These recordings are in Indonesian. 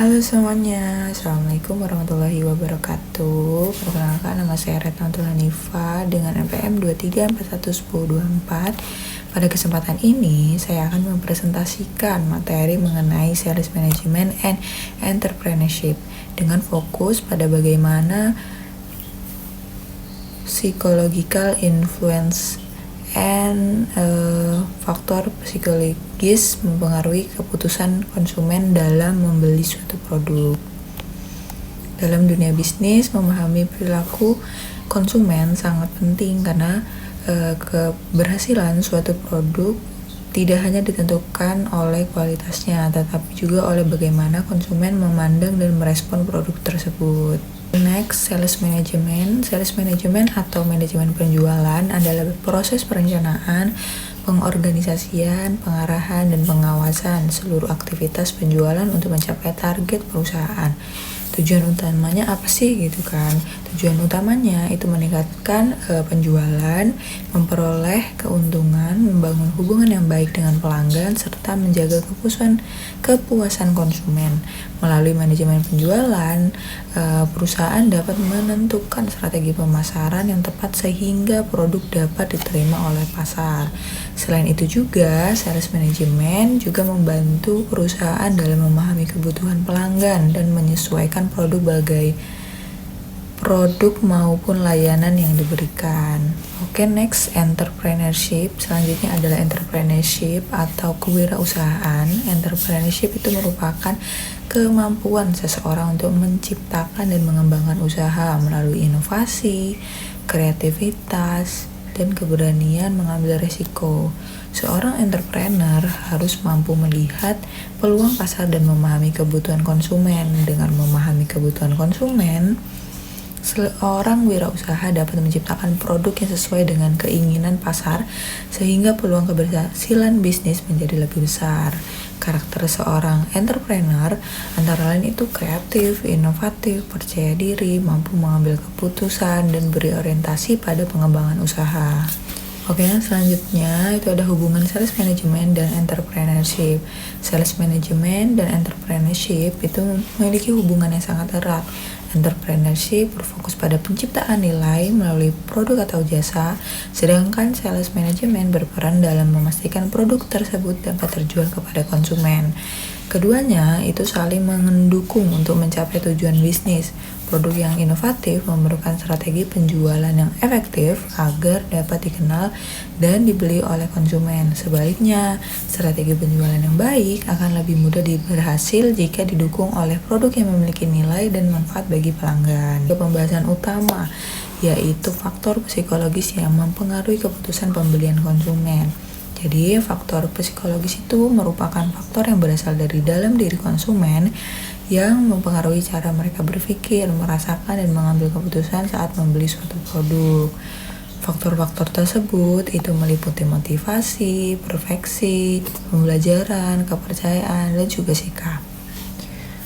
Halo semuanya, Assalamualaikum warahmatullahi wabarakatuh. Perkenalkan, nama saya Retnatul Hanifa dengan NPM 23411024. Pada kesempatan ini, saya akan mempresentasikan materi mengenai Sales Management and Entrepreneurship dengan fokus pada bagaimana psychological influence and faktor psikologis mempengaruhi keputusan konsumen dalam membeli suatu produk. Dalam dunia bisnis, memahami perilaku konsumen sangat penting karena keberhasilan suatu produk tidak hanya ditentukan oleh kualitasnya, tetapi juga oleh bagaimana konsumen memandang dan merespon produk tersebut. Next, sales management. Sales management atau manajemen penjualan adalah proses perencanaan, pengorganisasian, pengarahan, dan pengawasan seluruh aktivitas penjualan untuk mencapai target perusahaan. Tujuan utamanya apa sih gitu kan? Tujuan utamanya itu meningkatkan penjualan, memperoleh keuntungan, membangun hubungan yang baik dengan pelanggan, serta menjaga kepuasan konsumen. Melalui manajemen penjualan, perusahaan dapat menentukan strategi pemasaran yang tepat sehingga produk dapat diterima oleh pasar. Selain itu juga, sales management juga membantu perusahaan dalam memahami kebutuhan pelanggan dan menyesuaikan produk maupun layanan yang diberikan. Oke, next, entrepreneurship. Selanjutnya adalah entrepreneurship atau kewirausahaan. Entrepreneurship itu merupakan kemampuan seseorang untuk menciptakan dan mengembangkan usaha melalui inovasi, kreativitas, dan keberanian mengambil risiko. Seorang entrepreneur harus mampu melihat peluang pasar dan memahami kebutuhan konsumen. Dengan memahami kebutuhan konsumen, seorang wirausaha dapat menciptakan produk yang sesuai dengan keinginan pasar sehingga peluang keberhasilan bisnis menjadi lebih besar. Karakter seorang entrepreneur antara lain itu kreatif, inovatif, percaya diri, mampu mengambil keputusan, dan berorientasi pada pengembangan usaha. Oke, selanjutnya itu ada hubungan sales management dan entrepreneurship. Sales management dan entrepreneurship itu memiliki hubungan yang sangat erat. Entrepreneurship berfokus pada penciptaan nilai melalui produk atau jasa, sedangkan sales management berperan dalam memastikan produk tersebut dapat terjual kepada konsumen. Keduanya itu saling mendukung untuk mencapai tujuan bisnis. Produk yang inovatif memerlukan strategi penjualan yang efektif agar dapat dikenal dan dibeli oleh konsumen. Sebaliknya, strategi penjualan yang baik akan lebih mudah berhasil jika didukung oleh produk yang memiliki nilai dan manfaat bagi pelanggan. Pembahasan utama yaitu faktor psikologis yang mempengaruhi keputusan pembelian konsumen. Jadi, faktor psikologis itu merupakan faktor yang berasal dari dalam diri konsumen yang mempengaruhi cara mereka berpikir, merasakan, dan mengambil keputusan saat membeli suatu produk. Faktor-faktor tersebut itu meliputi motivasi, perfeksi, pembelajaran, kepercayaan, dan juga sikap.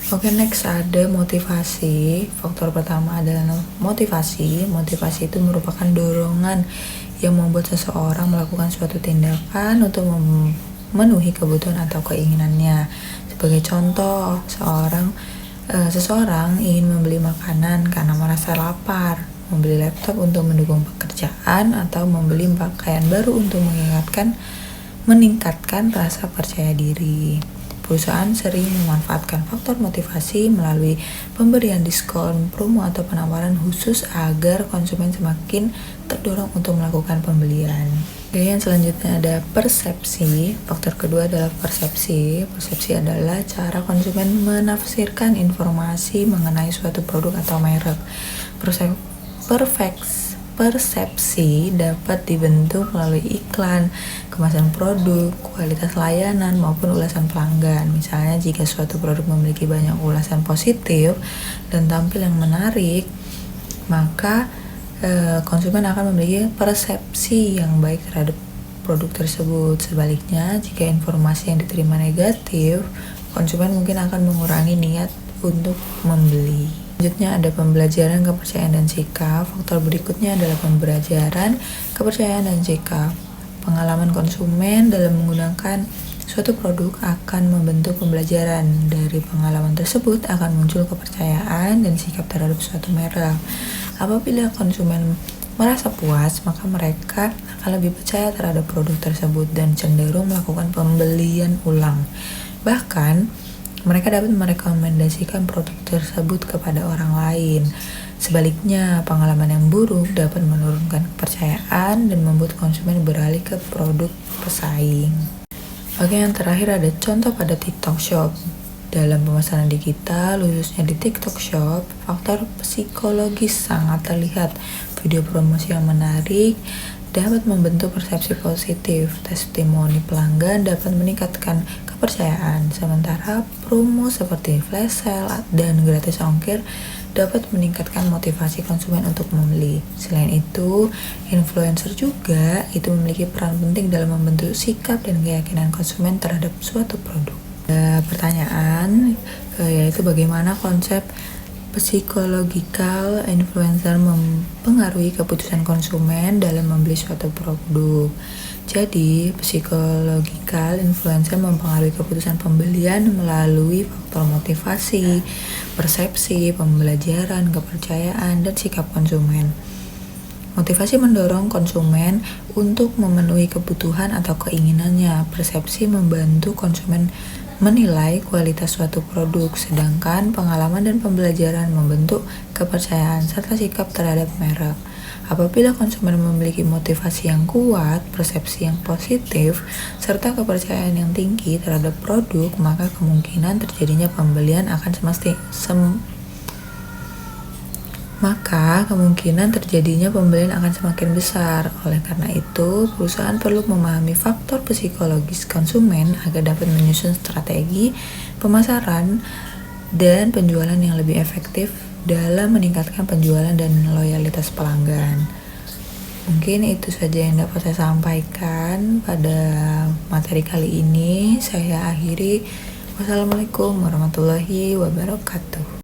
Oke, next ada motivasi. Faktor pertama adalah motivasi. Motivasi itu merupakan dorongan yang membuat seseorang melakukan suatu tindakan untuk memenuhi kebutuhan atau keinginannya. Sebagai contoh, seseorang ingin membeli makanan karena merasa lapar, membeli laptop untuk mendukung pekerjaan, atau membeli pakaian baru untuk meningkatkan rasa percaya diri. Perusahaan sering memanfaatkan faktor motivasi melalui pemberian diskon, promo, atau penawaran khusus agar konsumen semakin terdorong untuk melakukan pembelian. Oke, yang selanjutnya ada persepsi. Faktor kedua adalah persepsi. Persepsi adalah cara konsumen menafsirkan informasi mengenai suatu produk atau merek. Persepsi dapat dibentuk melalui iklan, kemasan produk, kualitas layanan, maupun ulasan pelanggan. Misalnya, jika suatu produk memiliki banyak ulasan positif dan tampil yang menarik, maka konsumen akan memiliki persepsi yang baik terhadap produk tersebut. Sebaliknya, jika informasi yang diterima negatif, konsumen mungkin akan mengurangi niat untuk membeli. Selanjutnya ada pembelajaran, kepercayaan, dan sikap. Faktor berikutnya adalah pembelajaran, kepercayaan, dan sikap. Pengalaman konsumen dalam menggunakan suatu produk akan membentuk pembelajaran. Dari pengalaman tersebut akan muncul kepercayaan dan sikap terhadap suatu merek. Apabila konsumen merasa puas, maka mereka akan lebih percaya terhadap produk tersebut dan cenderung melakukan pembelian ulang. Bahkan, mereka dapat merekomendasikan produk tersebut kepada orang lain. Sebaliknya, pengalaman yang buruk dapat menurunkan kepercayaan dan membuat konsumen beralih ke produk pesaing. Oke, yang terakhir ada contoh pada TikTok Shop. Dalam pemasaran digital, khususnya di TikTok Shop, faktor psikologis sangat terlihat. Video promosi yang menarik dapat membentuk persepsi positif. Testimoni pelanggan dapat meningkatkan kepercayaan, sementara promo seperti flash sale dan gratis ongkir dapat meningkatkan motivasi konsumen untuk membeli. Selain itu, influencer juga itu memiliki peran penting dalam membentuk sikap dan keyakinan konsumen terhadap suatu produk. Pertanyaan yaitu bagaimana konsep psikologikal influencer mempengaruhi keputusan konsumen dalam membeli suatu produk. Jadi, psikologikal influencer mempengaruhi keputusan pembelian melalui faktor motivasi, persepsi, pembelajaran, kepercayaan, dan sikap konsumen. Motivasi mendorong konsumen untuk memenuhi kebutuhan atau keinginannya. Persepsi membantu konsumen menilai kualitas suatu produk, sedangkan pengalaman dan pembelajaran membentuk kepercayaan serta sikap terhadap merek. Apabila konsumen memiliki motivasi yang kuat, persepsi yang positif, serta kepercayaan yang tinggi terhadap produk, maka kemungkinan terjadinya pembelian akan semakin besar. Oleh karena itu, perusahaan perlu memahami faktor psikologis konsumen agar dapat menyusun strategi pemasaran dan penjualan yang lebih efektif dalam meningkatkan penjualan dan loyalitas pelanggan. Mungkin itu saja yang dapat saya sampaikan pada materi kali ini. Saya akhiri. Wassalamualaikum warahmatullahi wabarakatuh.